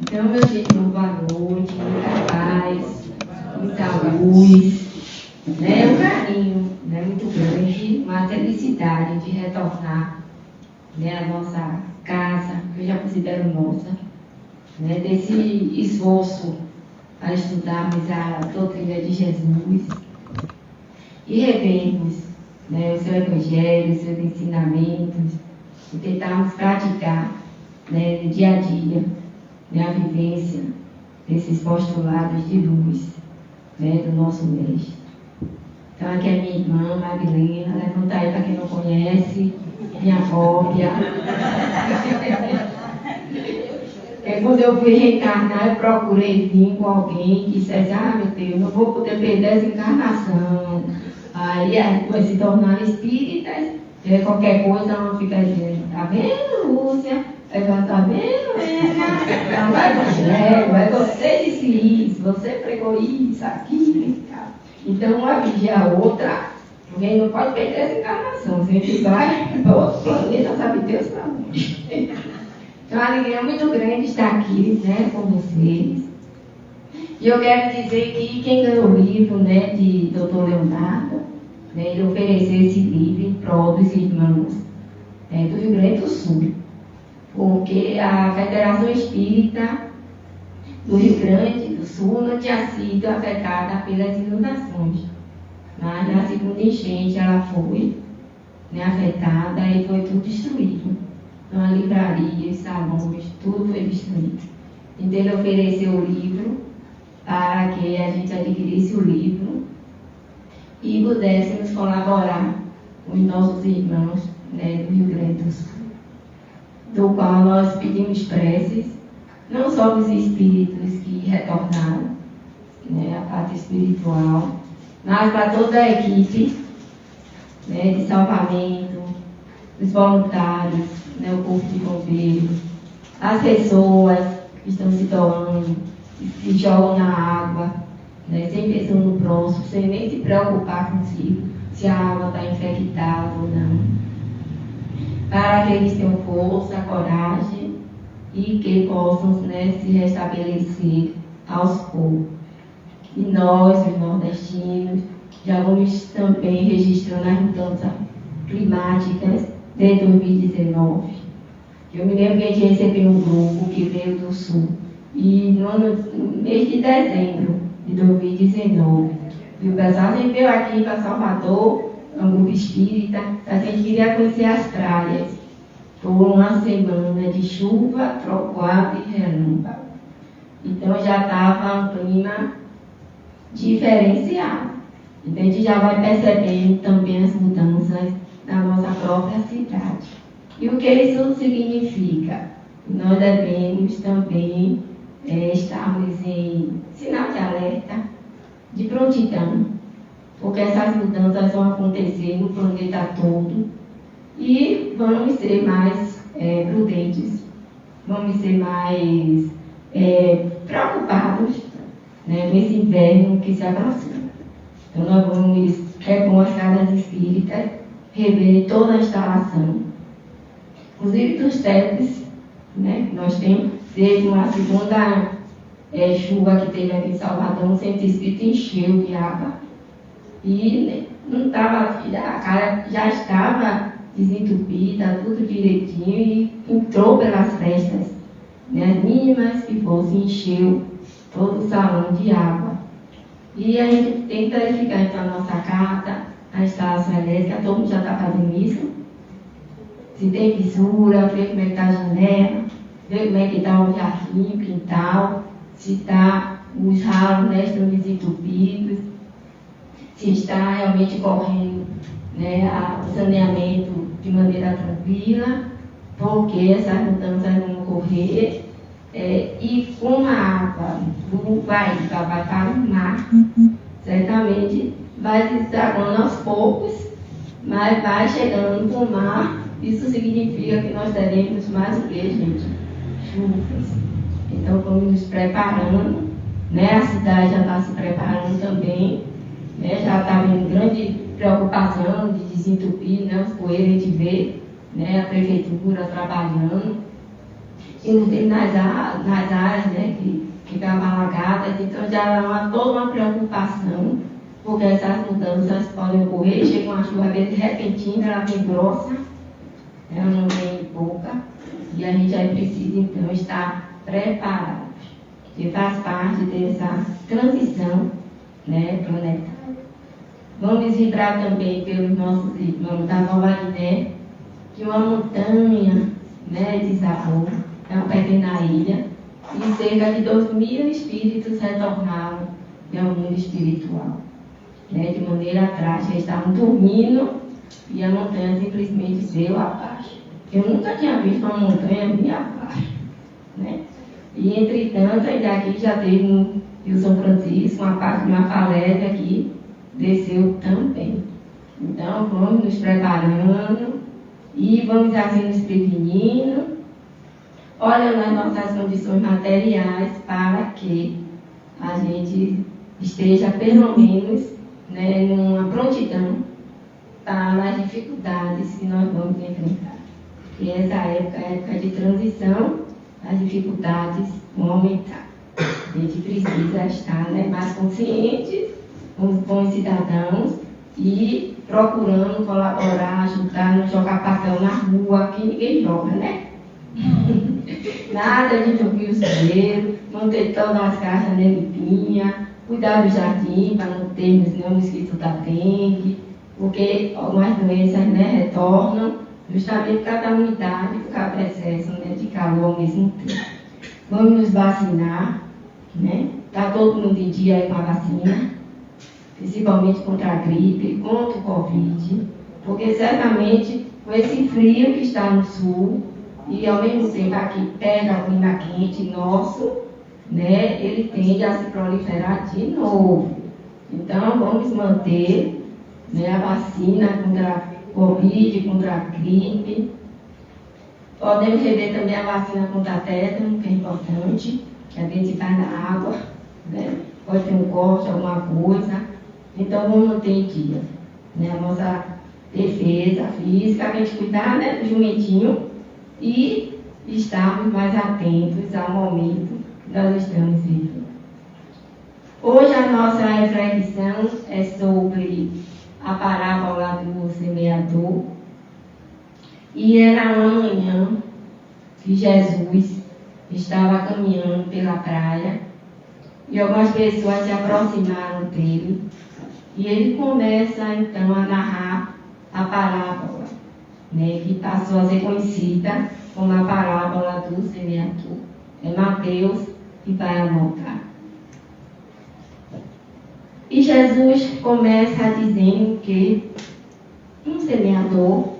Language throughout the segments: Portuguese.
Então, meus irmãos, boa noite, muita paz, muita luz, né? Um carinho, né, muito grande, uma felicidade de retornar, né, à nossa casa, que eu já considero nossa, né, desse esforço para estudarmos a doutrina de Jesus e revermos, né, o seu evangelho, os seus ensinamentos, e tentarmos praticar, né, no dia a dia, né, a vivência desses postulados de luz, né, do nosso mestre. Então aqui é minha irmã Marilena, levanta aí para quem não conhece, minha cópia. Porque quando eu fui reencarnar, eu procurei vir com alguém que dissesse, meu Deus, não vou poder perder essa encarnação. Aí a gente vai se tornar espíritas, e qualquer coisa ela fica dizendo, tá vendo, Lúcia? Aí ela, tá vendo, Ena? Não é evangelho, é você disse isso, você pregou isso, aquilo e tal. Então uma vigia a outra, porque não pode perder essa encarnação, sempre vai para outro planeta, sabe Deus para onde. Então a alegria é muito grande estar aqui, né, com vocês. E eu quero dizer que quem ganhou o livro, né, de Dr. Leonardo, né, ele ofereceu esse livro em prol dos irmãos do Rio Grande do Sul, porque a Federação Espírita do Rio Grande do Sul não tinha sido afetada pelas inundações, mas na segunda enchente ela foi, né, afetada e foi tudo destruído. Então a livraria, os salões, tudo foi destruído. Então ele ofereceu o livro para que a gente adquirisse o livro e pudéssemos colaborar com os nossos irmãos, né, do Rio Grande do Sul, do qual nós pedimos preces, não só dos espíritos que retornaram, né, a parte espiritual, mas para toda a equipe, né, de salvamento, os voluntários, né, o corpo de bombeiros, as pessoas que estão se doando, que se jogam na água, né, sem pensar no próximo, sem nem se preocupar consigo, se a água está infectada ou não. Para que eles tenham força, coragem e que possam, né, se restabelecer aos poucos. E nós, os nordestinos, já vamos também registrando as mudanças climáticas de 2019. Eu me lembro que a gente recebeu um grupo que veio do Sul, e no mês de dezembro de 2019, e o pessoal veio aqui para Salvador, um grupo espírita, a gente queria conhecer as praias, por uma semana de chuva, trovoada e relâmpago. Então já estava um clima diferenciado. Então a gente já vai percebendo também as mudanças na nossa própria cidade. E o que isso significa? Nós devemos também estarmos em sinal de alerta, de prontidão, porque essas mudanças vão acontecer no planeta todo e vamos ser mais prudentes, vamos ser mais preocupados, né, nesse inverno que se aproxima. Então nós vamos, com as casas espíritas, rever toda a instalação, inclusive dos tetos, né, que nós temos. Teve uma segunda chuva que teve aqui em Salvador, um centro espírita encheu de água e não estava, a cara já estava desentupida, tudo direitinho, e entrou pelas frestas, né, mínimas que fosse, encheu todo o salão de água. E a gente tem que verificar então a nossa casa, a instalação elétrica, todo mundo já está fazendo isso. Se tem fissura, ver como é que está a janela, ver como é que está o jardim, o quintal, se está os ralos, né, estão desentupidos, se está realmente correndo, né, o saneamento de maneira tranquila, porque essas mudanças vão ocorrer. E como a água vai para o mar, certamente vai se desagando aos poucos, mas vai chegando no mar. Isso significa que nós teremos mais o que, gente? Chuvas. Então vamos nos preparando, né? A cidade já está se preparando também, né? Já está havendo grande preocupação de desentupir, né, os poeiros, a gente vê, né, a prefeitura trabalhando. e nas áreas, né, que ficavam alagadas. Então já era toda uma preocupação, porque essas mudanças podem ocorrer. Chega uma chuva às vezes repentina, ela vem grossa, ela não vem pouca, e a gente aí precisa então estar preparado, que faz parte dessa transição, né, planetária. Vamos vibrar também pelos nossos irmãos da Nova Guiné, que uma montanha, né, desabou, é uma pequena ilha, e cerca de 2.000 espíritos retornaram ao mundo espiritual, né, de maneira trágica. Eles estavam dormindo e a montanha simplesmente veio abaixo. Eu nunca tinha visto uma montanha vir abaixo, né? E entretanto, ainda aqui já teve no Rio São Francisco uma parte de uma falésia que desceu também. Então vamos nos preparando e vamos assim nos prevenindo, olhando as nossas condições materiais para que a gente esteja pelo menos, né, numa prontidão para as dificuldades que nós vamos enfrentar. E essa época é a época de transição, as dificuldades vão aumentar. A gente precisa estar, né, mais conscientes, como bons cidadãos, e procurando colaborar, ajudar, não jogar papel na rua, que ninguém joga, né? Nada de entupir o sujeiro, manter todas as caixas limpinhas, cuidar do jardim para não termos nenhum mosquito da dengue, porque algumas doenças, né, retornam justamente por causa da umidade, por causa do excesso, né, de calor ao mesmo tempo. Vamos nos vacinar, né? Está todo mundo em dia aí com a vacina, principalmente contra a gripe, contra o Covid, porque certamente com esse frio que está no sul, e ao mesmo tempo aqui pega o clima quente nosso, né, ele tende a se proliferar de novo. Então vamos manter, né, a vacina contra a Covid, contra a gripe. Podemos receber também a vacina contra a tétano, que é importante, que a gente faz na água, né? Pode ter um corte, alguma coisa. Então vamos manter em dia, né, a nossa defesa física, a gente cuidar, né, do jumentinho e estarmos mais atentos ao momento que nós estamos vivendo. Hoje a nossa reflexão é sobre a parábola do semeador. E era uma manhã que Jesus estava caminhando pela praia e algumas pessoas se aproximaram dele. E ele começa então a narrar a parábola, né, que passou a ser conhecida como a parábola do semeador. É Mateus que vai anotar. E Jesus começa dizendo que um semeador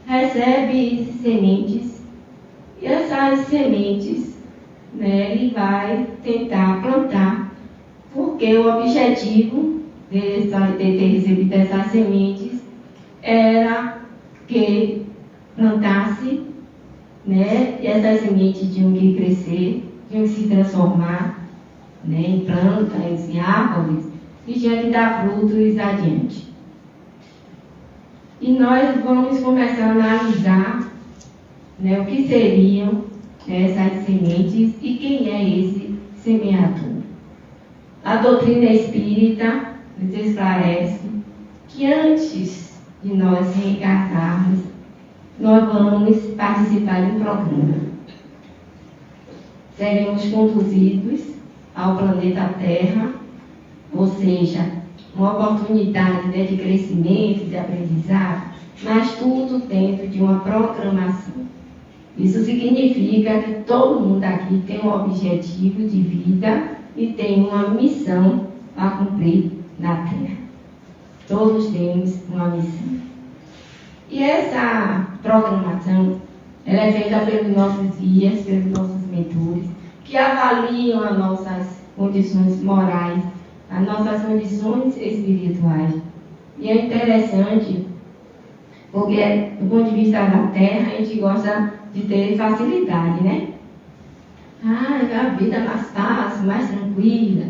recebe sementes, e essas sementes, né, ele vai tentar plantar, porque o objetivo de ter recebido essas sementes era que plantasse, né, e essas sementes tinham que crescer, tinham que se transformar, né, em plantas, em árvores, e tinham que dar frutos adiante. E nós vamos começar a analisar, né, o que seriam essas sementes e quem é esse semeador. A doutrina espírita nos esclarece que antes de nós reencarnarmos, nós vamos participar de um programa. Seremos conduzidos ao planeta Terra, ou seja, uma oportunidade, né, de crescimento, de aprendizado, mas tudo dentro de uma programação. Isso significa que todo mundo aqui tem um objetivo de vida e tem uma missão a cumprir na Terra. Todos temos uma missão. E essa programação, ela é feita pelos nossos guias, pelos nossos mentores, que avaliam as nossas condições morais, as nossas condições espirituais. E é interessante, porque do ponto de vista da Terra, a gente gosta de ter facilidade, né? A vida mais fácil, mais tranquila.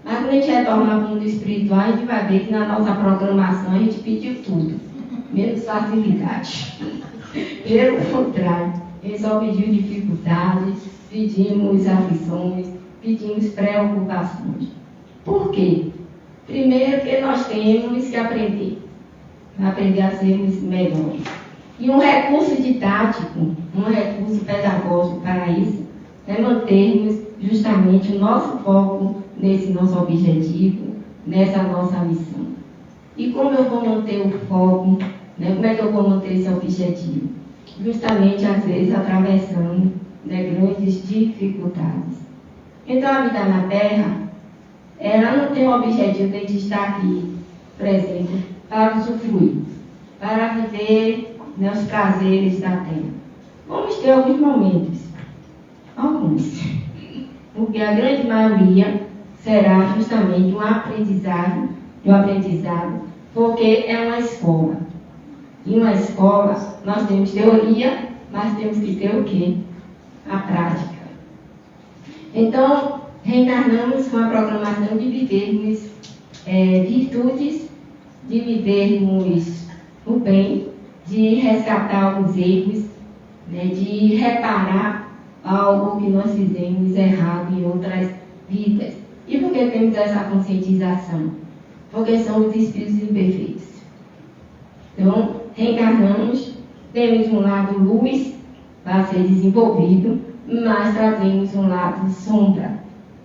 Mas quando a gente retorna para o mundo espiritual, a gente vai ver que na nossa programação a gente pediu tudo, menos facilidade. Pelo contrário, Ele só pediu dificuldades, pedimos aflições, pedimos preocupações. Por quê? Primeiro que nós temos que aprender a sermos melhores. E um recurso didático, um recurso pedagógico para isso, é mantermos justamente o nosso foco nesse nosso objetivo, nessa nossa missão. E como eu vou manter o foco, como é que eu vou manter esse objetivo? Justamente, às vezes, atravessando grandes dificuldades. Então, a vida na Terra, ela não tem o objetivo de estar aqui presente para usufruir, para viver os prazeres da Terra. Vamos ter alguns momentos, porque a grande maioria será justamente um aprendizado, porque é uma escola. Em uma escola, nós temos teoria, mas temos que ter o quê? A prática. Então, reencarnamos com a programação de vivermos virtudes, de vivermos o bem, de resgatar alguns erros, de reparar algo que nós fizemos errado em outras vidas. E por que temos essa conscientização? Porque somos espíritos imperfeitos. Então, reencarnamos, temos um lado luz para ser desenvolvido, mas trazemos um lado sombra,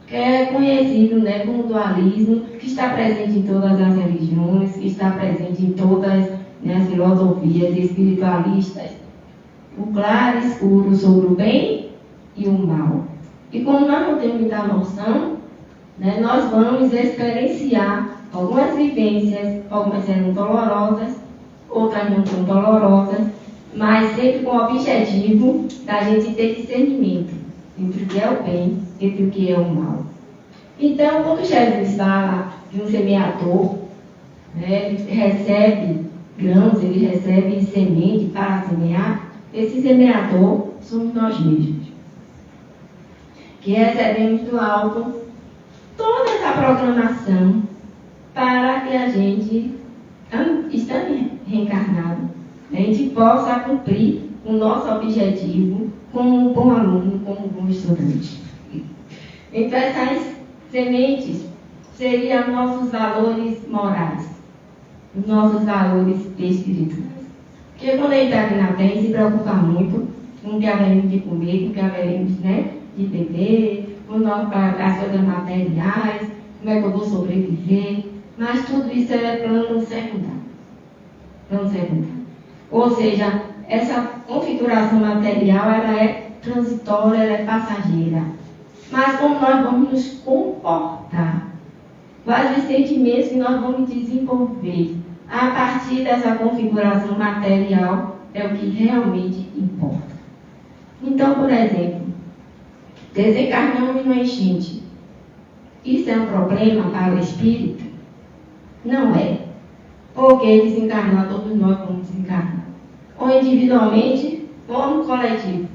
que é conhecido como dualismo, que está presente em todas as religiões, que está presente em todas as filosofias espiritualistas. O claro e escuro sobre o bem e o mal. E como nós não temos muita noção, nós vamos experienciar algumas vivências, algumas serão dolorosas, outras não tão dolorosas, mas sempre com o objetivo da gente ter discernimento entre o que é o bem e entre o que é o mal. Então, quando Jesus fala de um semeador, ele recebe grãos, ele recebe semente para semear, esse semeador somos nós mesmos, que recebemos do alto toda essa programação para que a gente, estando reencarnado, a gente possa cumprir o nosso objetivo como um bom aluno, como um bom estudante. Então, essas sementes seriam nossos valores morais, os nossos valores espirituais. Porque quando a gente está aqui na Terra, a gente se preocupa muito com o que haveremos de comer, com o que haveremos de beber, com as coisas materiais, como é que eu vou sobreviver. Mas tudo isso é plano secundário. Plano secundário. Ou seja, essa configuração material ela é transitória, ela é passageira. Mas como nós vamos nos comportar, quais os sentimentos que nós vamos desenvolver a partir dessa configuração material é o que realmente importa. Então, por exemplo, desencarnamos numa enchente. Isso é um problema para o espírito? Não é. Porque desencarnar, todos nós vamos desencarnar. Ou individualmente, ou no coletivo,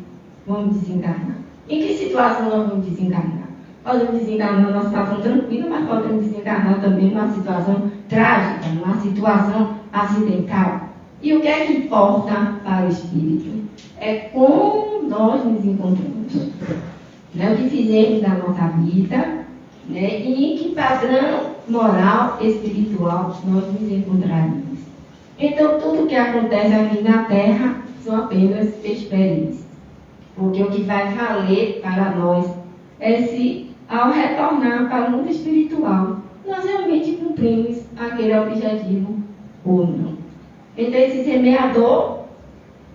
vamos desencarnar. Em que situação nós vamos desencarnar? Podemos desencarnar numa situação tranquila, mas podemos desencarnar também numa situação trágica, numa situação acidental. E o que é que importa para o espírito? É como nós nos encontramos. O que fizemos na nossa vida, e em que padrão moral, espiritual nós nos encontraremos. Então, tudo que acontece aqui na Terra são apenas experiências. Porque o que vai valer para nós é se, ao retornar para o mundo espiritual, nós realmente cumprimos aquele objetivo ou não. Então, esse semeador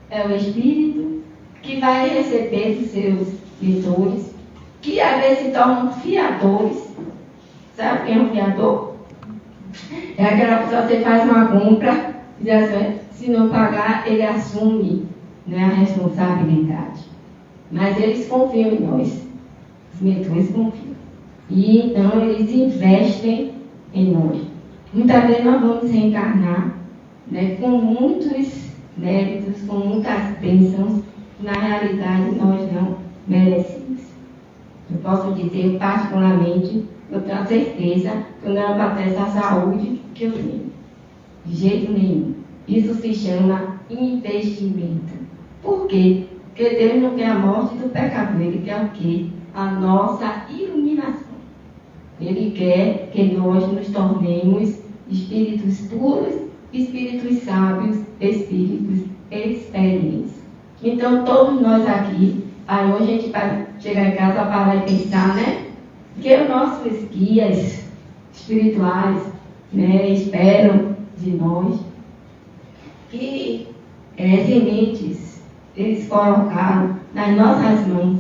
é o espírito que vai receber dos seus leitores, que às vezes se tornam fiadores. Sabe quem é um fiador? É aquela pessoa que faz uma compra e diz assim, se não pagar, ele assume a responsabilidade. Mas eles confiam em nós. Os mentores confiam. E então eles investem em nós. Muitas vezes nós vamos reencarnar com muitos méritos, com muitas bênçãos, que na realidade nós não merecemos. Eu posso dizer particularmente, eu tenho a certeza que eu não era para ter essa saúde que eu tenho. De jeito nenhum. Isso se chama investimento. Por quê? Porque Deus não quer a morte do pecador, Ele quer o quê? A nossa iluminação. Ele quer que nós nos tornemos espíritos puros, espíritos sábios, espíritos experientes. Então, todos nós aqui, aí hoje a gente vai chegar em casa, parar e pensar, né? Que os nossos guias espirituais, né, esperam de nós que sementes eles colocaram nas nossas mãos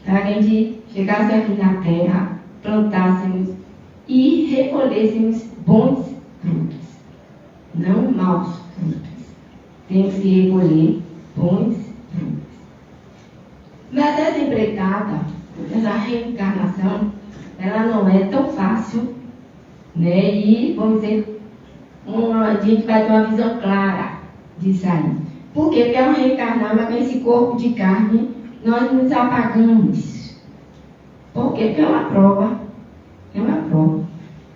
para que a gente chegasse aqui na terra, plantássemos e recolhêssemos bons frutos, não maus frutos. Temos que recolher bons frutos. Mas essa empreitada, essa reencarnação, ela não é tão fácil, né? E, vamos dizer, a gente vai ter uma visão clara disso aí. Por quê? Porque ao reencarnar, mas com esse corpo de carne, nós nos apagamos. Por quê? Porque é uma prova. É uma prova.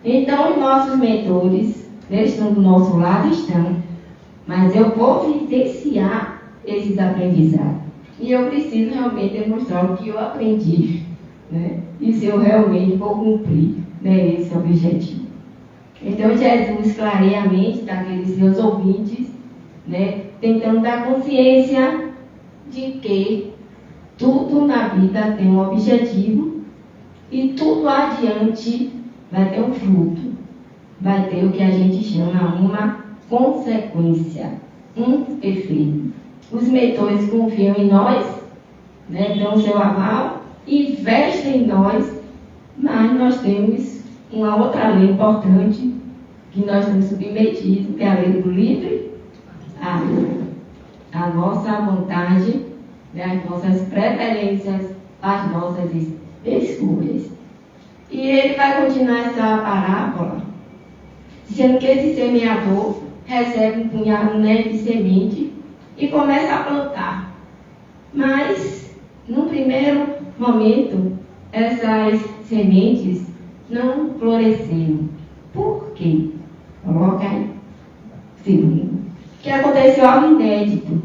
Então, os nossos mentores, eles estão do nosso lado, estão. Mas eu vou vivenciar esses aprendizados. E eu preciso realmente demonstrar o que eu aprendi, né? E se eu realmente vou cumprir, né, esse objetivo. Então, Jesus clareia a mente daqueles seus ouvintes, né, tentando dar consciência de que tudo na vida tem um objetivo e tudo adiante vai ter um fruto, vai ter o que a gente chama uma consequência, um efeito. Os mentores confiam em nós, né, dão seu aval, investem em nós, mas nós temos uma outra lei importante que nós estamos submetidos, que é a lei do livre a nossa vontade, né, as nossas preferências, as nossas escolhas. E ele vai continuar essa parábola, dizendo que esse semeador recebe um punhado, né, de semente e começa a plantar. Mas, no primeiro momento, essas sementes não floresceram. Por quê? Coloca aí. Segundo, que aconteceu algo inédito,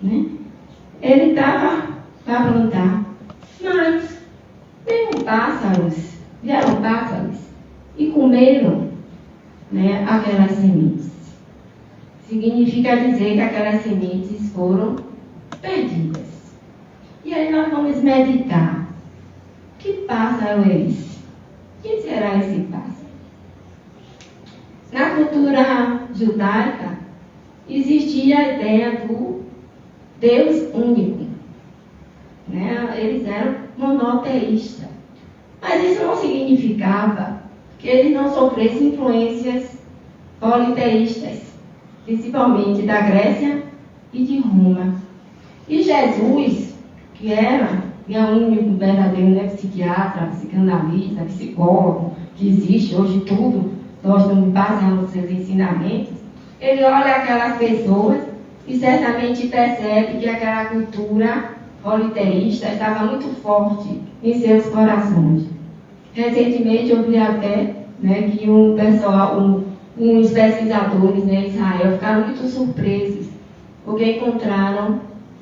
né? Ele estava para plantar, mas vieram pássaros e comeram, né, aquelas sementes. Significa dizer que aquelas sementes foram perdidas. E aí nós vamos meditar. Que pássaro é esse? Quem será esse pássaro? Na cultura judaica, existia a ideia do Deus único, né? Eles eram monoteístas. Mas isso não significava que eles não sofressem influências politeístas, principalmente da Grécia e de Roma. E Jesus, que era o único verdadeiro, né, psiquiatra, psicanalista, psicólogo, que existe hoje tudo, nós estamos baseando nos seus ensinamentos, ele olha aquelas pessoas e certamente percebe que aquela cultura politeísta estava muito forte em seus corações. Recentemente eu vi até, né, que uns pesquisadores, né, em Israel ficaram muito surpresos porque encontraram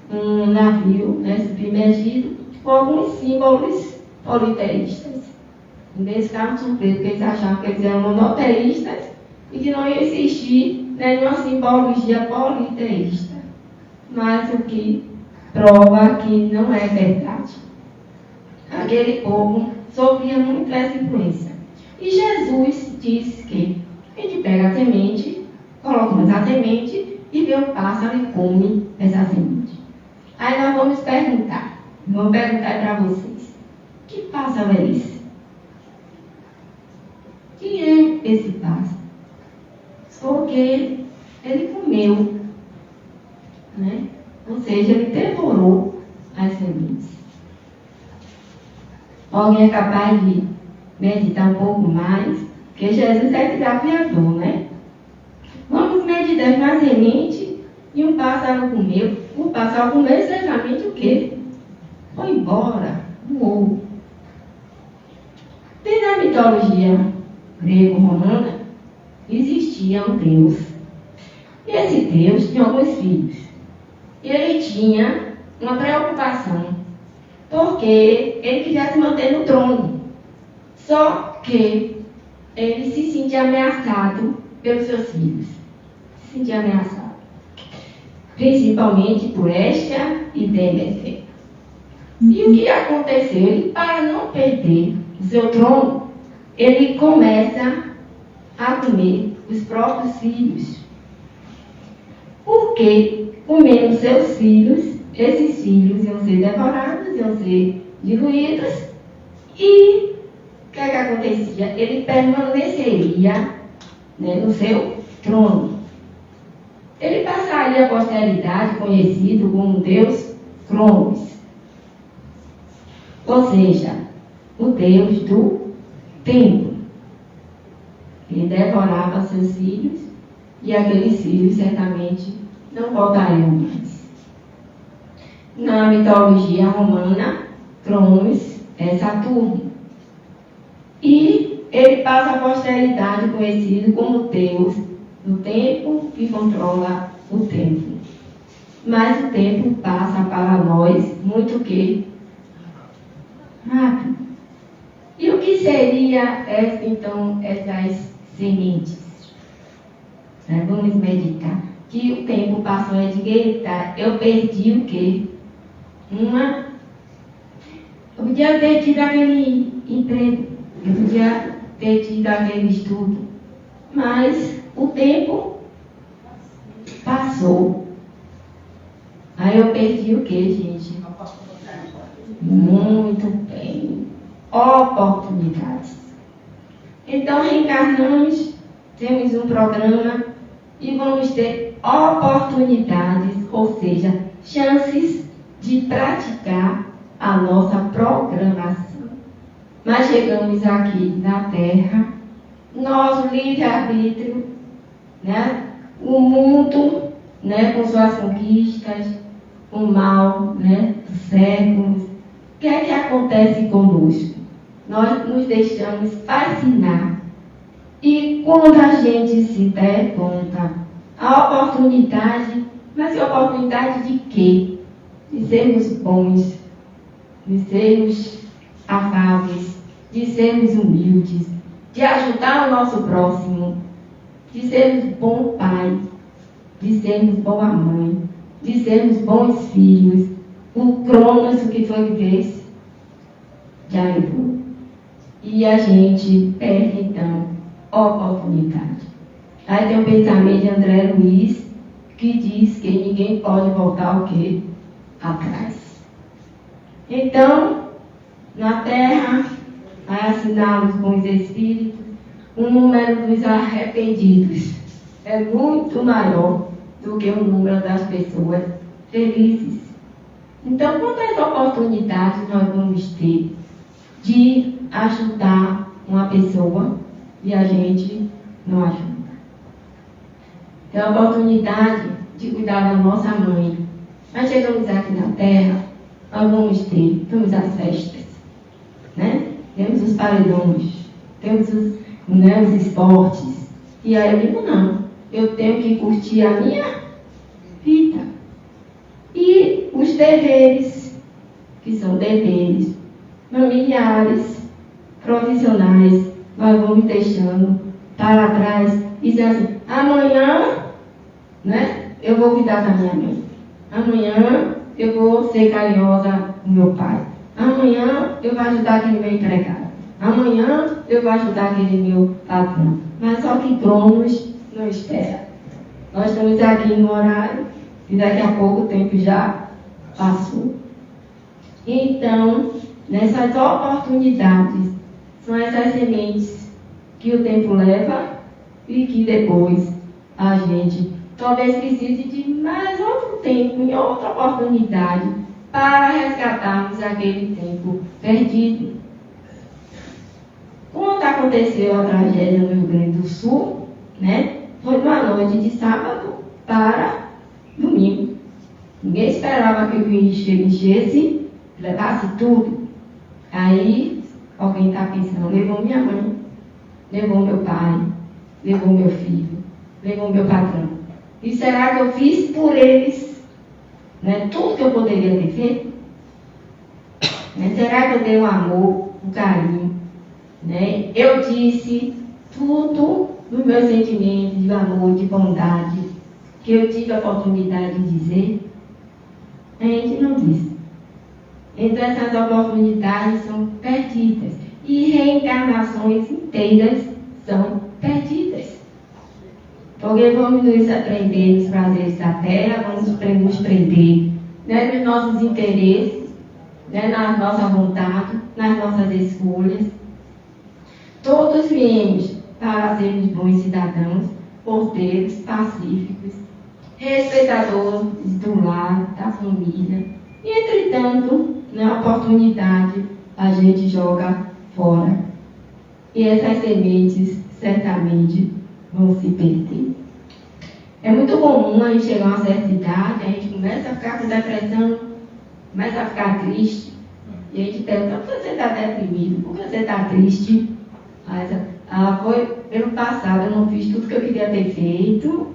um navio, né, submergido com alguns símbolos politeístas. Eles ficaram surpresos porque eles achavam que eles eram monoteístas e que não ia existir nenhuma simbologia politeísta. Mas o que prova que não é verdade. Aquele povo sofria muito essa influência. E Jesus disse que a gente pega a semente, colocamos a semente e vê um pássaro e come essa semente. Aí nós vamos perguntar para vocês, que pássaro é esse? Quem é esse pássaro? Porque ele comeu, né? Ou seja, ele devorou as sementes. Alguém é capaz de meditar um pouco mais? Porque Jesus é desafiador, né? Vamos meditar na semente e um pássaro comeu. O pássaro comeu exatamente o quê? Foi embora, voou. Desde a mitologia grego-romana, existia um Deus. E esse Deus tinha alguns filhos. E ele tinha uma preocupação, porque ele queria se manter no trono. Só que ele se sentia ameaçado pelos seus filhos. Se sentia ameaçado. Principalmente por Esta e Deméter. E o que aconteceu? Ele, para não perder o seu trono, ele começa a comer os próprios filhos. Porque, comendo seus filhos, esses filhos iam ser devorados, iam ser diluídos, e o que acontecia? Ele permaneceria, no seu trono. Ele passaria a posteridade conhecido como Deus Cronos, ou seja, o Deus do tempo. Ele devorava seus filhos e aqueles filhos certamente não voltariam mais. Na mitologia romana, Cronos é Saturno. E ele passa a posteridade conhecido como Deus do tempo que controla o tempo. Mas o tempo passa para nós muito que rápido. E o que seria essas sementes? Vamos meditar. Que o tempo passou a direita, eu perdi o quê? Eu podia ter tido aquele emprego, eu podia ter tido aquele estudo, mas o tempo passou. Aí eu perdi o quê, gente? Muito bem. Oportunidades. Então reencarnamos, temos um programa e vamos ter oportunidades, ou seja, chances de praticar a nossa programação. Mas chegamos aqui na Terra, nosso livre-arbítrio, o mundo, com suas conquistas, o mal, dos séculos. O que é que acontece conosco? Nós nos deixamos fascinar. E quando a gente se der conta, a oportunidade, mas oportunidade de quê? De sermos bons, de sermos afáveis, de sermos humildes, de ajudar o nosso próximo, de sermos bom pai, de sermos boa mãe, de sermos bons filhos. O Cronos, o que foi que fez? Já levou. E a gente perde, então, oportunidade. Aí tem um pensamento de André Luiz, que diz que ninguém pode voltar o quê? Atrás. Então, na Terra, assinamos com os Espíritos, o número dos arrependidos é muito maior do que o número das pessoas felizes. Então, quantas oportunidades nós vamos ter de ajudar uma pessoa e a gente não ajuda? Tem a oportunidade de cuidar da nossa mãe. Nós chegamos aqui na Terra, nós temos as festas, temos os paredões, temos os esportes. E aí eu digo, não, eu tenho que curtir a minha vida. E os deveres, que são deveres familiares, profissionais, nós vamos deixando para trás e dizer assim, amanhã, eu vou cuidar da minha mãe. Amanhã eu vou ser carinhosa com meu pai. Amanhã eu vou ajudar aquele meu empregado. Amanhã eu vou ajudar aquele meu patrão. Mas só que Cronos não espera. Nós estamos aqui no horário e daqui a pouco o tempo já passou. Então, nessas oportunidades, são essas sementes que o tempo leva e que depois a gente talvez precise de mais outro tempo, em outra oportunidade, para resgatarmos aquele tempo perdido. Quando aconteceu a tragédia no Rio Grande do Sul, foi uma noite de sábado para domingo. Ninguém esperava que o rio enchesse, levasse tudo. Aí, alguém está pensando, levou minha mãe, levou meu pai, levou meu filho, levou meu patrão. E será que eu fiz por eles? né, tudo que eu poderia ter feito? Né? Será que eu dei o amor, o carinho? Né? Eu disse tudo dos meus sentimentos de amor, de bondade, que eu tive a oportunidade de dizer? A gente não disse. Então essas oportunidades são perdidas. E reencarnações inteiras são perdidas. Porque vamos nos prender nos prazeres da terra, vamos nos prender, né, nos nossos interesses, né, na nossa vontade, nas nossas escolhas. Todos viemos para sermos bons cidadãos, porteiros, pacíficos, respeitadores do lar, da família. E, entretanto, na oportunidade, a gente joga fora. E essas sementes, certamente, vão se perder. É muito comum a gente chegar a uma certa idade, a gente começa a ficar com depressão, começa a ficar triste. E a gente pergunta: por que você está deprimido? Por que você está triste? Foi pelo passado, eu não fiz tudo que eu queria ter feito,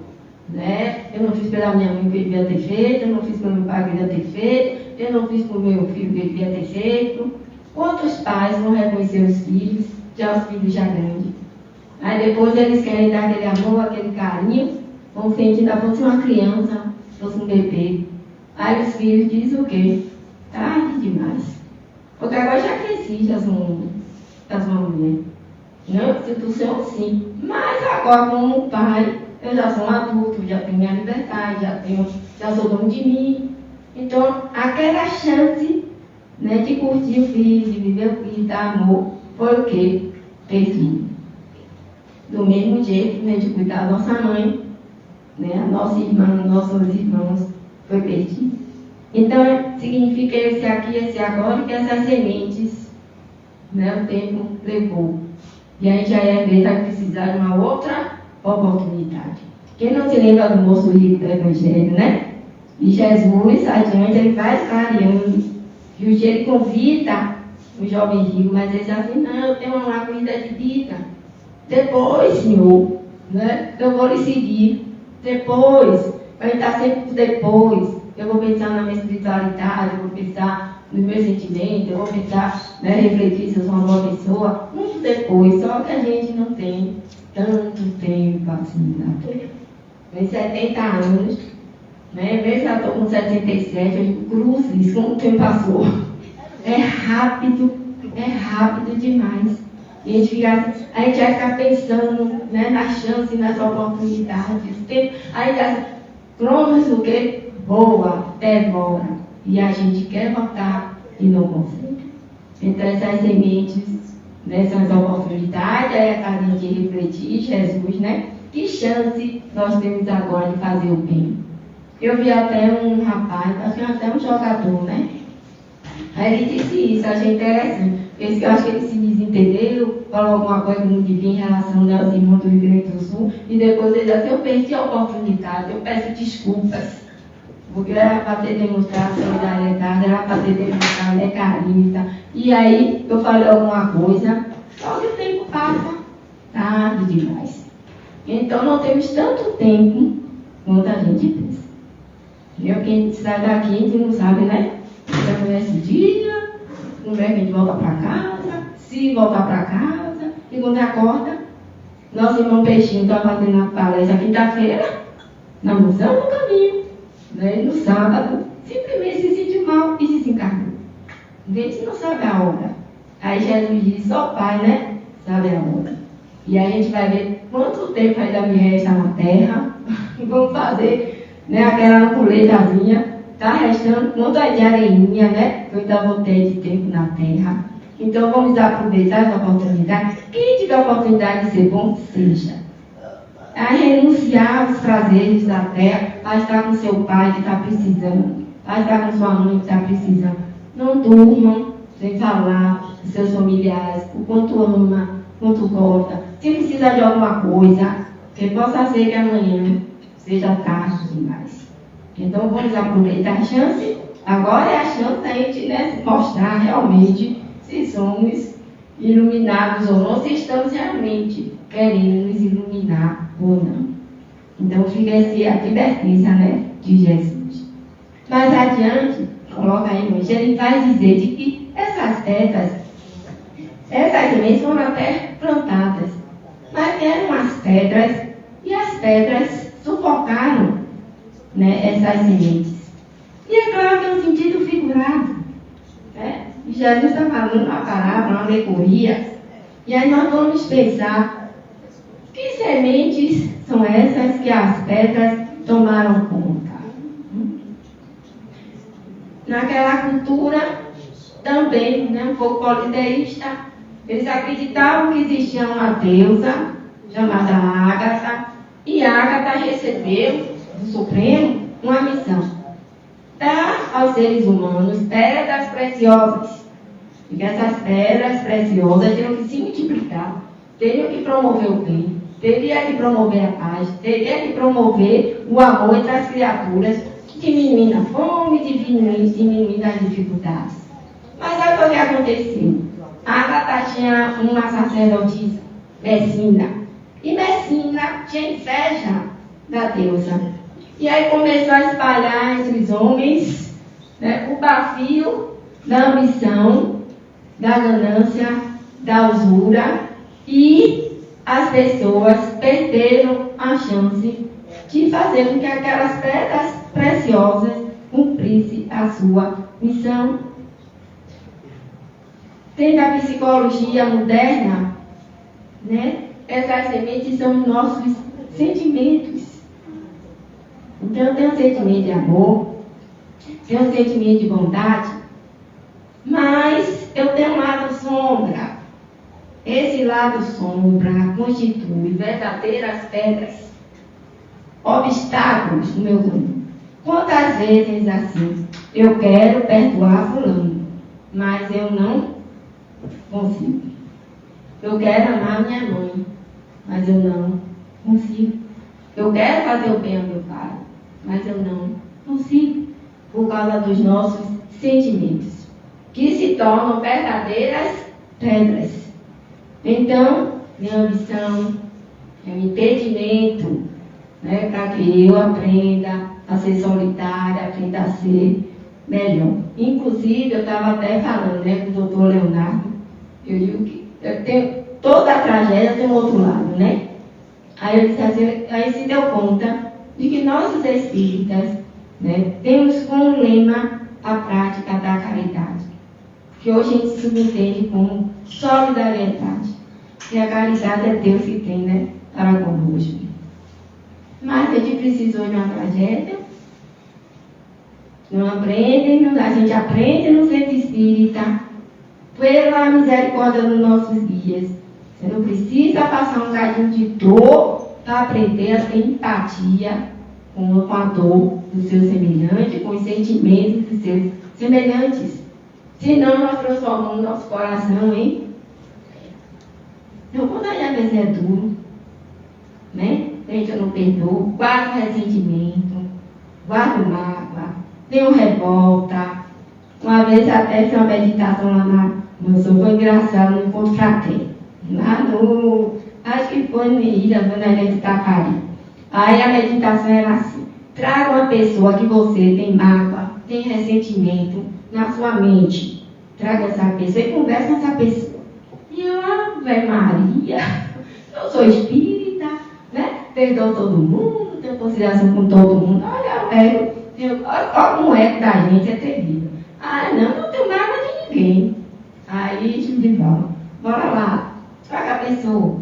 né? Eu não fiz pela minha mãe que eu queria ter feito, eu não fiz pelo meu pai que eu queria ter feito, eu não fiz pelo meu filho que eu queria ter feito. Quantos pais vão reconhecer os filhos, já os filhos já grandes? Aí depois eles querem dar aquele amor, aquele carinho, como se a gente ainda fosse uma criança, fosse um bebê. Aí os filhos dizem o quê? Tarde demais. Porque agora já cresci, já sou uma mulher. Não, instituição sim. Mas agora, como pai, eu já sou um adulto, já tenho minha liberdade, já sou dono de mim. Então, aquela chance, né, de curtir o filho, de viver o filho, dar amor, foi o quê? Perdido. Do mesmo jeito, né, de cuidar da nossa mãe, né, a nossa irmã, nossos irmãos, foi perdido. Então, significa esse aqui, esse agora, que essas sementes, né, o tempo levou. E a gente às vezes vai precisar de uma outra oportunidade. Quem não se lembra do moço rico do Evangelho, né? E Jesus, adiante, ele vai clareando. E o dia ele convida o jovem rico, mas ele diz assim: não, eu tenho uma vida de vida. Depois, Senhor, né, eu vou lhe seguir. Depois, vai estar sempre depois. Eu vou pensar na minha espiritualidade, eu vou pensar nos meus sentimentos, eu vou pensar, né, refletir se eu sou uma boa pessoa. Muito depois, só que a gente não tem tanto tempo assim na Terra. Tem 70 anos, né? Mesmo já estou com 77, eu digo: cruzes, como o tempo passou. É rápido demais. E a gente vai ficar pensando, né, nas chances, nas oportunidades. Aí já, Cronos o quê? Voa, devora. E a gente quer voltar e não consegue. Então essas sementes, né, são as oportunidades, aí a gente refletir, Jesus, né? Que chance nós temos agora de fazer o bem? Eu vi até um rapaz, acho que até um jogador, né? Aí ele disse isso, achei interessante. Eu acho que ele se desentendeu, falou alguma coisa que não devia em relação, né, aos irmãos do Rio Grande do Sul, e depois ele disse: eu perdi a oportunidade, eu peço desculpas. Porque era para ter demonstrado solidariedade, era para ter demonstrado, né, carinho e tal. E aí eu falei alguma coisa, só que o tempo passa tarde demais. Então não temos tanto tempo quanto a gente pensa. Quem a gente sai daqui, a gente não sabe, né? Já conhece o dia, como é que a gente volta para casa, se voltar para casa, e quando acorda, nosso irmão Peixinho está fazendo a palestra quinta-feira, na Musão do Caminho. Né? No sábado, simplesmente se sentiu mal e desencarnou. A gente não sabe a hora. Aí Jesus diz: só o Pai, né, sabe a hora. E aí a gente vai ver quanto tempo ainda me resta na terra. Vamos fazer, né, aquela ampuletazinha. Está restando quanto é de areinha, né? Eu ainda vou ter de tempo na terra. Então vamos aproveitar essa oportunidade. Quem tiver a oportunidade de ser bom, seja. A renunciar aos prazeres da terra, a estar com seu pai que está precisando, a estar com sua mãe que está precisando. Não durmam sem falar dos seus familiares, o quanto ama, quanto gosta. Se precisa de alguma coisa, que possa ser que amanhã seja tarde demais. Então vamos aproveitar a chance. Agora é a chance da gente, né, mostrar realmente se somos iluminados ou não, se estamos realmente querendo nos iluminar ou não. Então fica essa advertência, né, de Jesus. Mais adiante, coloca aí no ele vai dizer de que essas sementes foram até plantadas, mas eram as pedras, e as pedras sufocaram, né, essas sementes. E é claro que é um sentido figurado. Né? Jesus está falando uma parábola, uma alegoria, e aí nós vamos pensar que sementes são essas que as pedras tomaram conta. Naquela cultura, também, né, um pouco politeísta, eles acreditavam que existia uma deusa chamada Ágata, e Ágata recebeu do Supremo uma missão: dar aos seres humanos pedras preciosas, e que essas pedras preciosas teriam que se multiplicar, teriam que promover o bem, teria que promover a paz, teria que promover o amor entre as criaturas, diminuindo a fome, diminuindo as dificuldades. Mas olha o que aconteceu. Ágata tinha uma sacerdotisa, Messina, e Messina tinha inveja da deusa. E aí começou a espalhar entre os homens, né, o bafio da ambição, da ganância, da usura, e as pessoas perderam a chance de fazer com que aquelas pedras preciosas cumprissem a sua missão. Dentro da psicologia moderna, né, essas sementes são os nossos sentimentos. Então, eu tenho um sentimento de amor, tenho um sentimento de bondade, mas eu tenho um lado sombra. Esse lado sombra constitui verdadeiras pedras, obstáculos no meu caminho. Quantas vezes assim, eu quero perdoar fulano, mas eu não consigo. Eu quero amar minha mãe, mas eu não consigo. Eu quero fazer o bem ao meu pai, mas eu não consigo, por causa dos nossos sentimentos, que se tornam verdadeiras pedras. Então, minha ambição é um impedimento, né, para que eu aprenda a ser solitária, aprenda a ser melhor. Inclusive, eu estava até falando, né, com o doutor Leonardo, eu digo que toda a tragédia tem um outro lado, né? Aí eu disse assim, aí se deu conta de que nós, os espíritas, né, temos como lema a prática da caridade, que hoje a gente se subentende como solidariedade. E a caridade é Deus que tem, né, para conosco. Mas a gente precisou de uma tragédia. Não aprende, a gente aprende no centro espírita, pela misericórdia dos nossos dias. Você não precisa passar um bocadinho de dor para aprender a ter empatia com a dor do seu semelhante, com os sentimentos dos seus semelhantes. Senão nós transformamos nosso coração em... Então, quando a gente é duro, né? A gente não perdoa, guarda ressentimento, guarda mágoa, tem revolta. Uma vez até fiz uma meditação lá na mansão, foi engraçado, no encontro fraterno. Lá no... Acho que foi no Ilha, na ilha de Itapari. Aí a meditação era assim: traga uma pessoa que você tem mágoa, tem ressentimento na sua mente. Traga essa pessoa e converse com essa pessoa. E eu, Ave Maria, eu sou espírita, né? Perdoo todo mundo, tenho consideração com todo mundo. Olha, olha como é que da gente é terrível. Ah, não tenho mágoa de ninguém. Aí, Gidival, bora lá, traga a pessoa,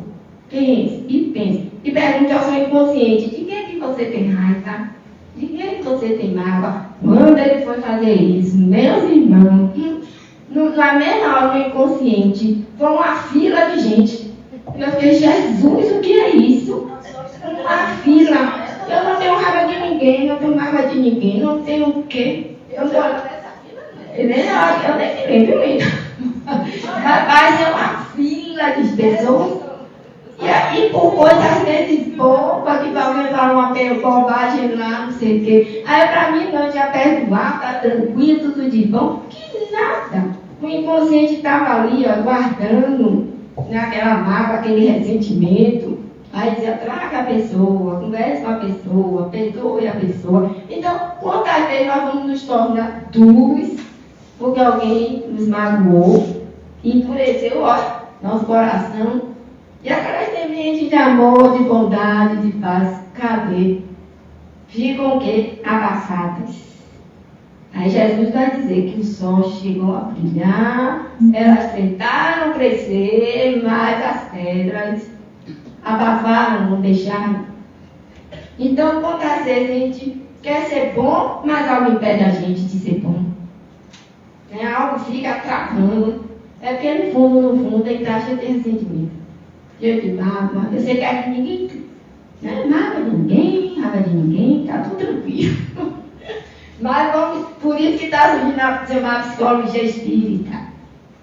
pense e pense. E pergunte ao seu inconsciente: de quem é que você tem raiva? De quem é que você tem mágoa? Quando ele foi fazer isso, meus irmãos, na mesma hora, no inconsciente, foi uma fila de gente. Eu fiquei: Jesus, o que é isso? Uma fila. Eu não tenho raiva de ninguém, não tenho mágoa de ninguém, não tenho o quê? Eu nem me lembro mesmo. Mas é uma fila de pessoas. E aí, por coisas às vezes bobas, que alguém fala uma bobagem lá, não sei o quê. Aí, para mim, não, já perdoar, tá tranquilo, tudo de bom. Que nada. O inconsciente estava ali, ó, guardando, né, aquela mágoa, aquele ressentimento. Aí dizia, traga a pessoa, converse com a pessoa, perdoe a pessoa. Então, quantas vezes nós vamos nos tornar duros porque alguém nos magoou, endureceu, nosso coração. E aquelas sementes de amor, de bondade, de paz, cadê? Ficam o quê? Abafadas. Aí Jesus vai dizer que o sol chegou a brilhar, elas tentaram crescer, mas as pedras abafaram, não deixaram. Então, quantas vezes a gente quer ser bom, mas algo impede a gente de ser bom. Algo fica travando. É porque no fundo, ele está cheio de ressentimento. Cheio de mágoa. Você quer que ninguém, né? Mágoa de ninguém, raiva de ninguém, está tudo tranquilo. Mas vamos, por isso que está surgindo a chamada psicologia espírita,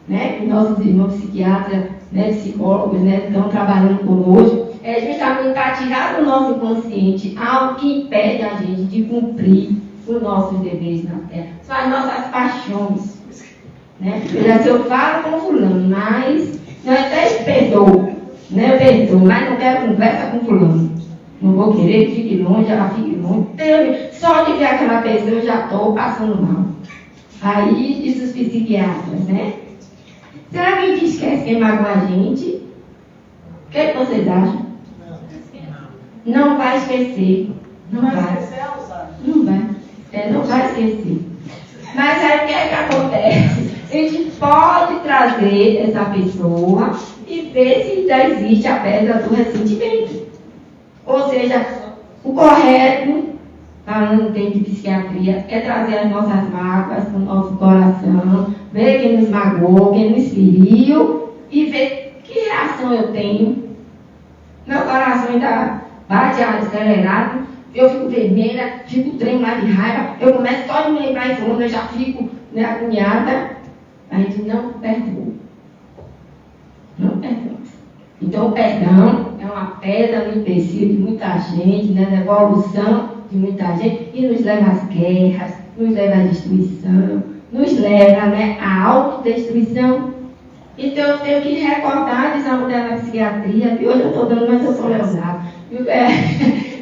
né? Que nossos irmãos psiquiatras, né, psicólogos, né, estão trabalhando conosco. É justamente para tirar do nosso inconsciente algo que impede a gente de cumprir os nossos deveres na Terra. São as nossas paixões. Né? Eu falo com fulano, mas eu até perdoo, né? Eu perdoo, mas não quero conversa com fulano. Não vou querer que fique longe, ela fique longe. Só de ver aquela pessoa eu já estou passando mal. Aí diz os psiquiatras, né? Será que a gente esquece quem magoa a gente? O que vocês acham? Não vai esquecer. Não vai. Não vai. Não vai esquecer. Mas aí o que é que acontece? A gente pode trazer essa pessoa e ver se ainda existe a pedra do ressentimento. Ou seja, o correto, falando dentro de psiquiatria, é trazer as nossas mágoas para o nosso coração, ver quem nos magoou, quem nos feriu e ver que reação eu tenho. Meu coração ainda bate acelerado, eu fico vermelha, fico tremendo de raiva, eu começo só de me lembrar em fulano, eu já fico, né, agoniada. A gente não perdoa. Não perdoa. Então o perdão é uma pedra no empecilho de muita gente, né, na evolução de muita gente, e nos leva às guerras, nos leva à destruição, nos leva, né, à autodestruição. Então eu tenho que recordar, diz a mulher na psiquiatria, que hoje eu estou dando, mas eu sou Leonardo.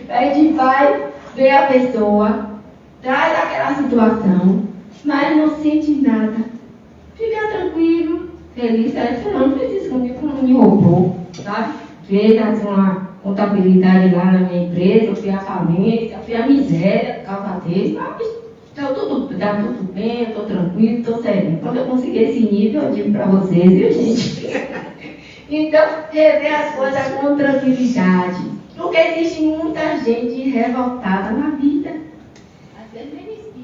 A gente vai ver a pessoa, traz aquela situação, mas não sente nada. Fica tranquilo, feliz. Aí não precisa comigo, não me roubou, sabe? Fez assim, uma contabilidade lá na minha empresa, eu fui a falência, eu fui a miséria por causa dele, mas está tudo bem, eu estou tranquilo, estou sereno. Quando eu conseguir esse nível, eu digo para vocês, viu, gente? Então, rever as coisas com tranquilidade. Porque existe muita gente revoltada na vida.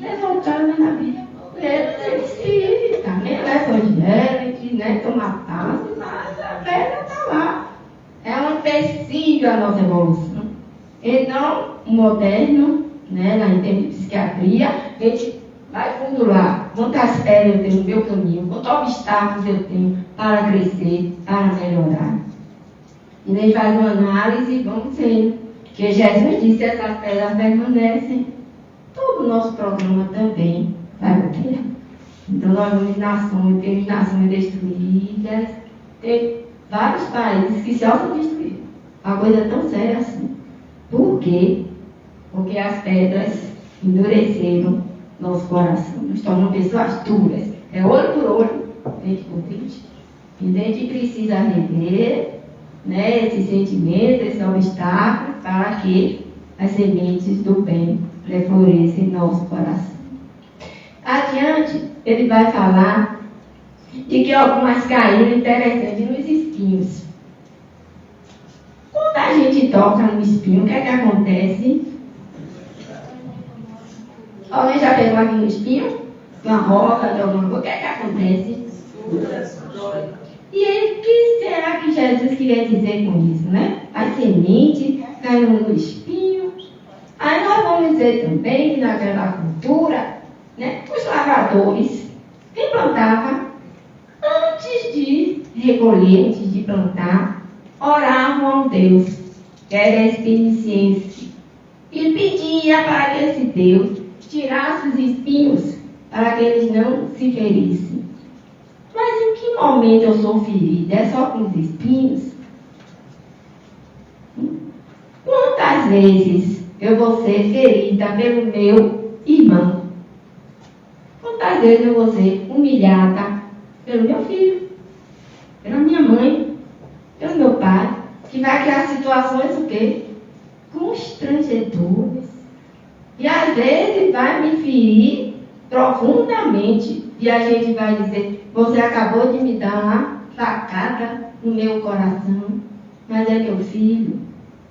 Revoltada na vida. É espírita, né? Evangélico, né? Toma passe, mas a pedra está lá. É um empecilho a nossa evolução. Então, o moderno, né, em termos de psiquiatria, a gente vai fundo lá. Quantas pedras eu tenho no meu caminho, quantos obstáculos eu tenho para crescer, para melhorar. E a gente faz uma análise e vamos vendo. Porque Jesus disse que essas pedras permanecem. Todo o nosso programa também vai ter. Então nós vamos nações, temos nações destruídas, tem vários países que se autodestruíram. Uma coisa tão séria assim. Por quê? Porque as pedras endureceram nosso coração, nos tornam pessoas duras. É olho por olho, dente por dente. E a gente precisa rever, né, esse sentimento, esse obstáculo, para que as sementes do bem refloresçam em nosso coração. Adiante, ele vai falar de que algumas caíram interessantes nos espinhos. Quando a gente toca no espinho, o que é que acontece? Alguém já pegou aqui no espinho? Uma roca de alguma coisa, o que é que acontece? E aí, o que será que Jesus queria dizer com isso, né? As sementes caíram no espinho. Aí nós vamos dizer também que naquela cultura, né, os lavradores implantavam, antes de recolher, antes de plantar, oravam ao Deus, que era a experiência, e pedia para que esse Deus tirasse os espinhos, para que eles não se ferissem. Mas em que momento eu sou ferida? É só com os espinhos? Quantas vezes eu vou ser ferida pelo meu irmão? Quantas vezes eu vou ser humilhada pelo meu filho, pela minha mãe, pelo meu pai, que vai criar situações o quê? Constrangedoras. E às vezes vai me ferir profundamente. E a gente vai dizer, você acabou de me dar uma facada no meu coração, mas é meu filho,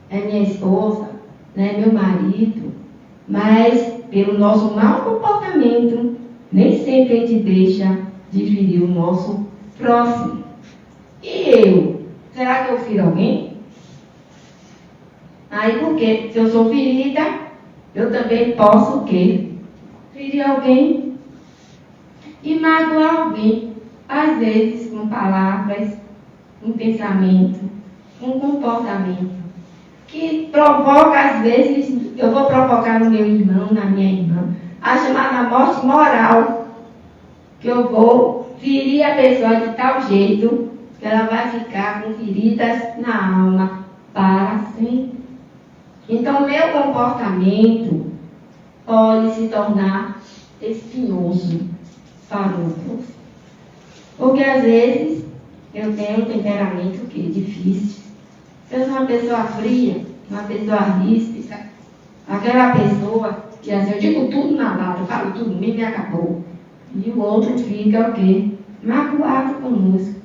é minha esposa, é meu marido. Mas pelo nosso mau comportamento, nem sempre a gente deixa de ferir o nosso próximo. E eu? Será que eu firo alguém? Aí porque se eu sou ferida, eu também posso o quê? Ferir alguém e magoar alguém. Às vezes com palavras, com pensamento, com comportamento. Que provoca, às vezes, eu vou provocar no meu irmão, na minha irmã, a chamada morte moral. Que eu vou ferir a pessoa de tal jeito que ela vai ficar com feridas na alma para sempre. Então, meu comportamento pode se tornar espinhoso para outros. Porque às vezes eu tenho um temperamento que é difícil. Eu sou uma pessoa fria, uma pessoa ríspida, aquela pessoa que assim, eu digo tudo na lata, eu falo tudo, me acabou. E o outro fica o quê? Magoado conosco,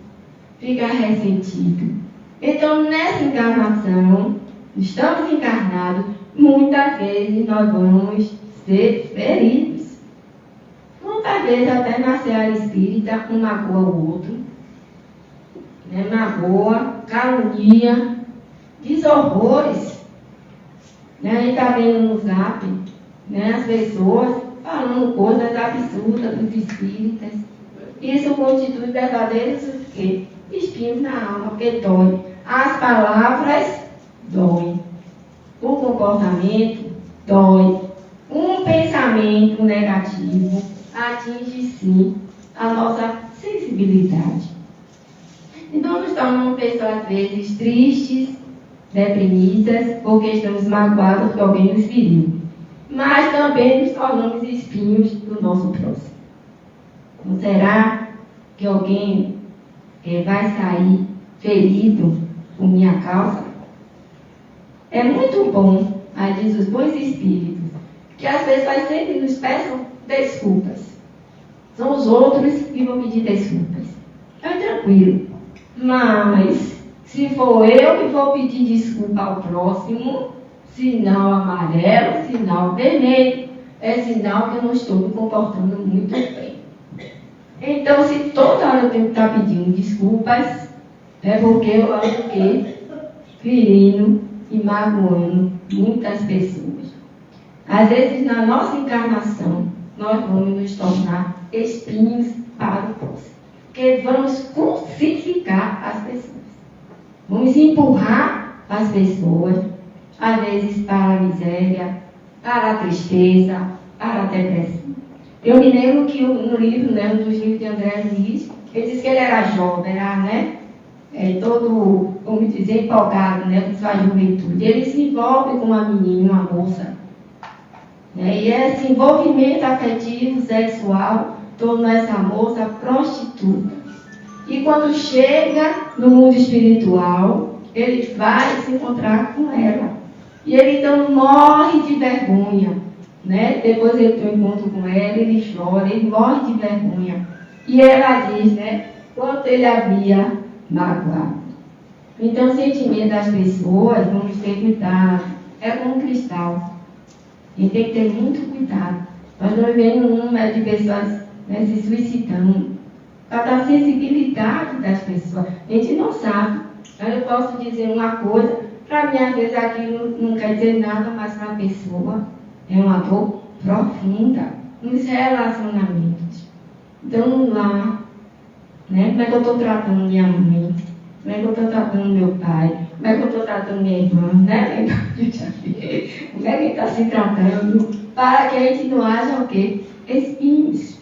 fica ressentido. Então, nessa encarnação, estamos encarnados, muitas vezes nós vamos ser feridos. Muitas vezes, até na seara espírita, um magoa o outro, né? Magoa, calunia, diz horrores. Né? A gente está vendo no zap, né? As pessoas falando coisas absurdas dos espíritas. Isso constitui verdadeiros espinhos na alma, porque dói. As palavras doem. O comportamento dói. Um pensamento negativo atinge sim a nossa sensibilidade. Então nos tornamos pessoas às vezes tristes, deprimidas, porque estamos magoados que alguém nos feriu. Mas também nos tornamos espinhos do nosso próximo. Não será que alguém vai sair ferido por minha causa? É muito bom, aí diz os bons espíritos, que as pessoas sempre nos peçam desculpas. São os outros que vão pedir desculpas. É tranquilo. Mas, se for eu que vou pedir desculpa ao próximo, sinal amarelo, sinal vermelho, é sinal que eu não estou me comportando muito bem. Então, se toda hora eu tenho que estar pedindo desculpas, é porque eu ando ferindo e magoando muitas pessoas. Às vezes, na nossa encarnação, nós vamos nos tornar espinhos para o próximo. Porque vamos crucificar as pessoas. Vamos empurrar as pessoas, às vezes para a miséria, para a tristeza, para a depressão. Eu me lembro que no livro, né, um dos livros de André Luiz, ele disse que ele era jovem, era, todo, vamos dizer, empolgado, com sua juventude. Ele se envolve com uma menina, uma moça. E esse envolvimento afetivo, sexual, tornou essa moça prostituta. E quando chega no mundo espiritual, ele vai se encontrar com ela. E ele então morre de vergonha. Depois ele tem um encontro com ela, ele chora, ele morre de vergonha. E ela diz, quanto ele havia magoado. Então o sentimento das pessoas, vamos ter cuidado. É como um cristal. A gente tem que ter muito cuidado. Nós estamos vendo um número de pessoas se suicidando. Para dar sensibilidade das pessoas. A gente não sabe. Eu posso dizer uma coisa, para mim às vezes aquilo não quer dizer nada, mas para a pessoa é uma dor profunda nos relacionamentos. Então lá, como é que eu estou tratando minha mãe? Como é que eu estou tratando meu pai? Como é que eu estou tratando minha irmã? Como é que está se tratando? Para que a gente não haja o quê? Espinhos.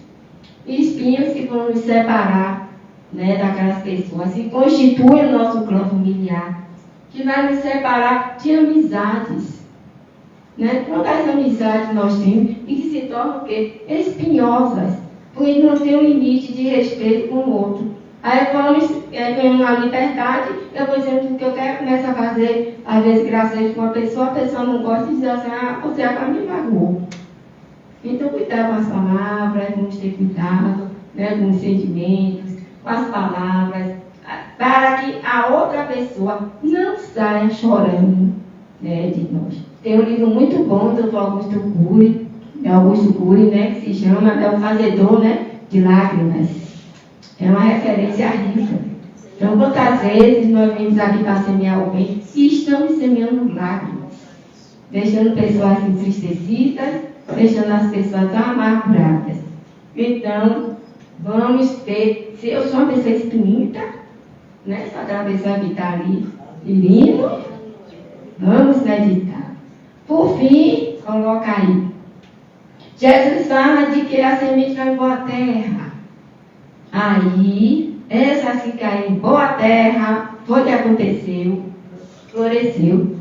Espinhos que vão nos separar daquelas pessoas que constituem o nosso clã familiar, que vai nos separar de amizades. Né? Quantas amizades nós temos e que se tornam o quê? Espinhosas, porque não tem um limite de respeito com o outro. Aí vamos ganhando uma liberdade, eu vou dizendo tudo que eu quero, começo a fazer, às vezes, graças com uma pessoa, a pessoa não gosta e diz assim, você agora me magoou. Então, cuidado com as palavras, vamos ter cuidado, né, com os sentimentos, com as palavras, para que a outra pessoa não saia chorando, né, de nós. Tem um livro muito bom do Dr. Augusto Cury, né, que se chama O Fazedor, né, de Lágrimas. É uma referência rica. Então, quantas vezes nós vimos aqui para semear o bem e estamos semeando lágrimas, deixando pessoas entristecidas, deixando as pessoas amarguradas. Então, vamos ter, se eu sou uma pessoa espírita, né, só da pessoa que está ali, lindo, vamos meditar. Por fim, coloca aí. Jesus fala de que a semente vai em boa terra. Aí, essas que caíram em boa terra, foi o que aconteceu, floresceu.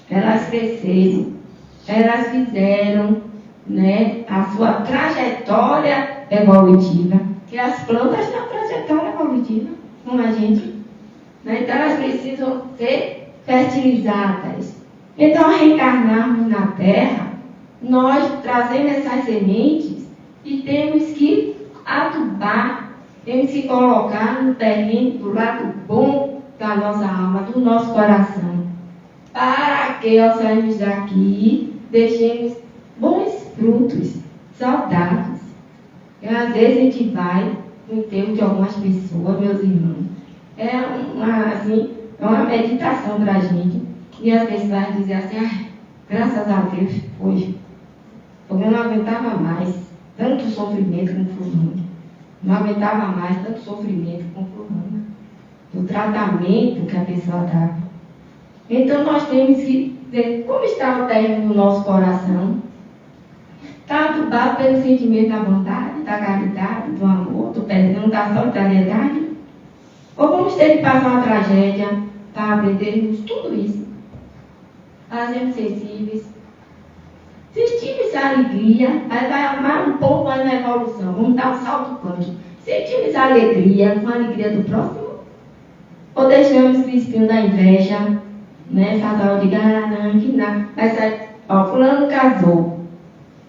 Elas cresceram, elas fizeram, né, a sua trajetória evolutiva. E as plantas têm uma trajetória evolutiva, como a gente. Né? Então, elas precisam ser fertilizadas. Então, ao reencarnarmos na Terra, nós trazemos essas sementes e temos que adubar, temos que colocar no terreno do lado bom da nossa alma, do nosso coração, para que ao sairmos daqui deixemos bons frutos, saudáveis. E às vezes a gente vai no enterro de algumas pessoas, meus irmãos, é uma meditação para a gente, e as pessoas dizem assim, graças a Deus foi, porque eu não aguentava mais tanto sofrimento com fulano. Não aguentava mais tanto sofrimento com fulano. O tratamento que a pessoa dava. Então nós temos que ver como está o terreno do nosso coração. Está adubado pelo sentimento da bondade, da caridade, do amor, do perdão, da solidariedade? Ou vamos ter que passar uma tragédia para aprendermos tudo isso? Fazermos sensíveis. Sentimos a alegria, aí vai arrumar um pouco aí na evolução, vamos dar um salto quântico. Sentimos a alegria com a alegria do próximo? Ou deixamos o espinho da inveja, né? Fatal de não, que nada. Aí sai, fulano casou.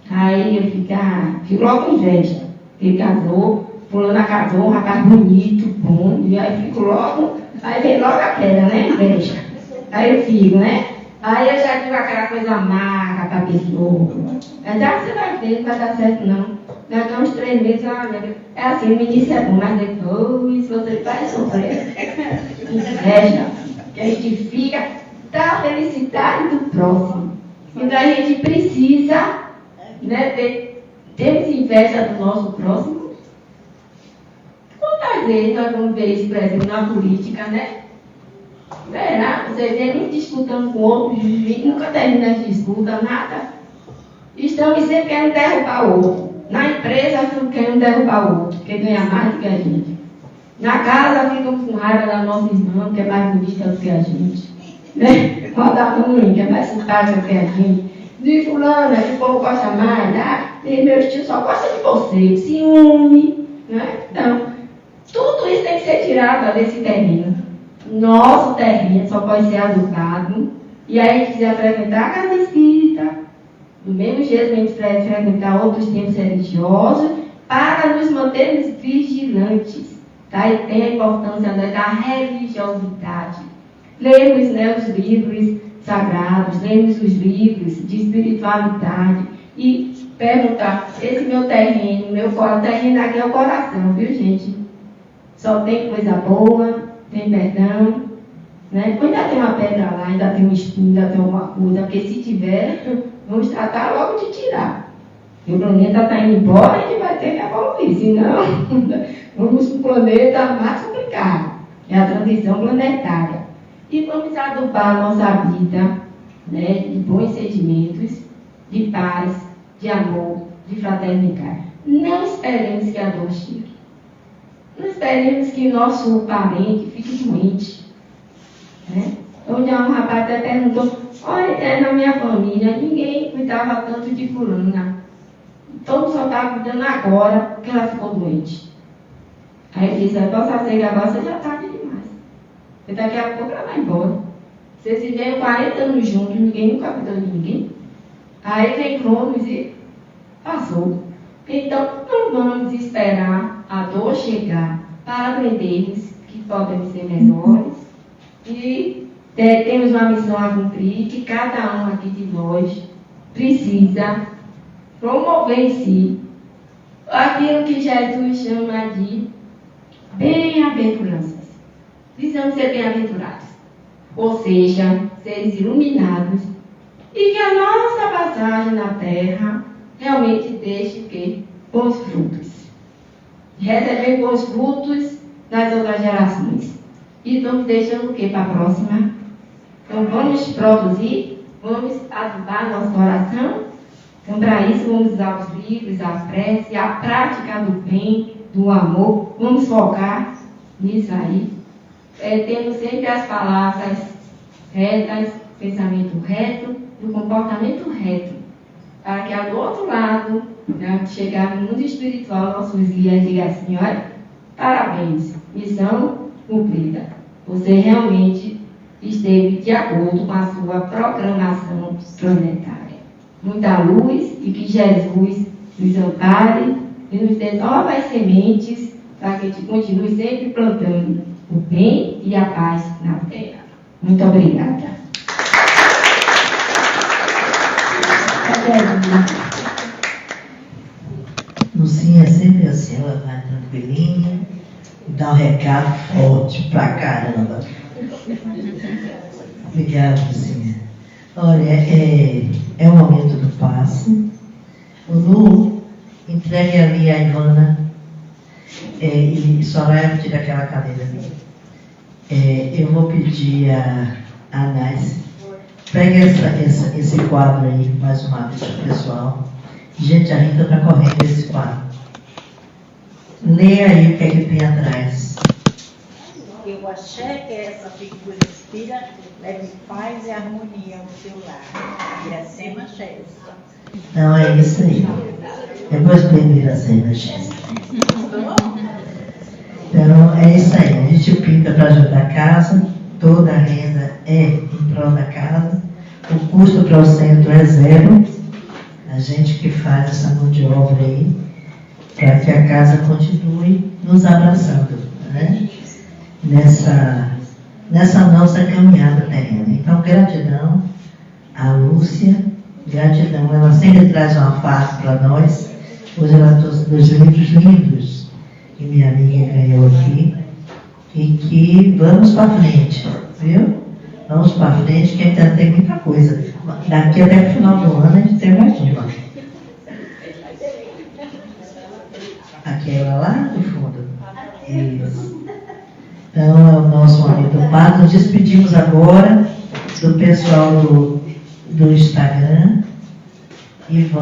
Aí eu fico logo com inveja. Ele casou, fulano casou, um rapaz bonito, bom, e aí fico logo, aí vem logo a queda, né? Inveja. Aí eu fico, né? Aí eu já digo aquela coisa amarga para a pessoa. Mas você vai ver, não vai dar certo não. Daqui a uns 3 meses, é assim, o início é bom, mas depois você vai sofrer. Inveja, que a gente fica da felicidade do próximo. Então a gente precisa, né, termos inveja do nosso próximo. Quantas vezes nós vamos ver isso, por exemplo, na política, né? Verá, você vê um disputando com outro, nunca termina as disputas, nada. Estamos sempre querendo derrubar o outro. Na empresa, estamos querendo derrubar o outro, porque ganha mais do que a gente. Na casa, ficamos com raiva da nossa irmã, que é mais bonita do que a gente. Né? Com a da mãe, que é mais simpática do que a gente. De fulana, que o povo gosta mais, e meus tios só gostam de você, ciúme. Né? Então, tudo isso tem que ser tirado desse terreno. Nosso terreno só pode ser adubado. E aí a gente quiser frequentar a casa espírita, do mesmo jeito que a gente frequentar outros templos religiosos, para nos mantermos vigilantes. Tá? E tem a importância da religiosidade. Lemos, né, os livros sagrados, lemos os livros de espiritualidade e perguntar, esse meu terreno, terreno aqui é o coração, viu gente? Só tem coisa boa, tem perdão, né? Ainda tem uma pedra lá, ainda tem um espinho, ainda tem alguma coisa, porque se tiver, vamos tratar logo de tirar. E o planeta está indo embora e a gente vai ter que evoluir, senão vamos para um planeta mais complicado, é a transição planetária. E vamos adubar a nossa vida, né, de bons sentimentos, de paz, de amor, de fraternidade. Não esperemos que a dor chegue. Não esperemos que nosso parente fique doente. Né? Onde um rapaz até perguntou, olha, na minha família, ninguém cuidava tanto de fulana. Todo só está cuidando agora, porque ela ficou doente. Aí ele disse, posso dizer que agora você já está demais. E daqui a pouco ela vai embora. Vocês viveram 40 anos juntos, ninguém nunca cuidou de ninguém. Aí vem Cronos e passou. Então, não vamos esperar a dor chegar para aprendermos que podemos ser melhores. E temos uma missão a cumprir, que cada um aqui de nós precisa promover em si aquilo que Jesus chama de bem-aventuranças. Precisamos ser bem-aventurados, ou seja, seres iluminados, e que a nossa passagem na Terra realmente deixe que bons frutos. Receber bons frutos nas outras gerações. E estamos deixando o que para a próxima? Então vamos produzir, vamos adubar nosso coração. Então para isso vamos usar os livros, a prece, a prática do bem, do amor. Vamos focar nisso aí. Tendo sempre as palavras retas, pensamento reto, do comportamento reto. Para que do outro lado, né, chegar no mundo espiritual, nossos guias digam assim, olha, parabéns, missão cumprida. Você realmente esteve de acordo com a sua programação planetária. Muita luz e que Jesus nos ampare e nos dê novas sementes para que a gente continue sempre plantando o bem e a paz na Terra. Muito obrigada. Lucinha é sempre assim, ela vai tranquilinha e dá um recado forte pra caramba. Obrigada, Lucinha. Olha, é o momento do passe. O Lu, entregue ali a Ivana e Soraya tira aquela cadeira ali. Eu vou pedir a Anais, pegue esse quadro aí mais uma vez para o pessoal. Gente, a Rita está correndo esse quadro. Leia aí o que é que tem atrás. Eu achei que essa figura inspira, leve paz e harmonia ao seu lar. Iracema Chesta. Então é isso aí. Depois tem Iracema Chesta. Então é isso aí. A gente pinta para ajudar a casa. Toda a renda é em prol da casa. O custo para o centro é zero. A gente que faz essa mão de obra aí, para que a casa continue nos abraçando, né? Nessa nossa caminhada terrena. Então, gratidão à Lúcia, gratidão, ela sempre traz uma face para nós. Hoje ela trouxe 2 livros lindos que minha amiga ganhou aqui, e que vamos para frente, viu? Vamos para frente, que ainda tem muita coisa. Daqui até o final do ano a gente tem mais uma. Aquela lá do fundo. Isso. Então é o nosso momento passo. Nos despedimos agora do pessoal do Instagram e vamos.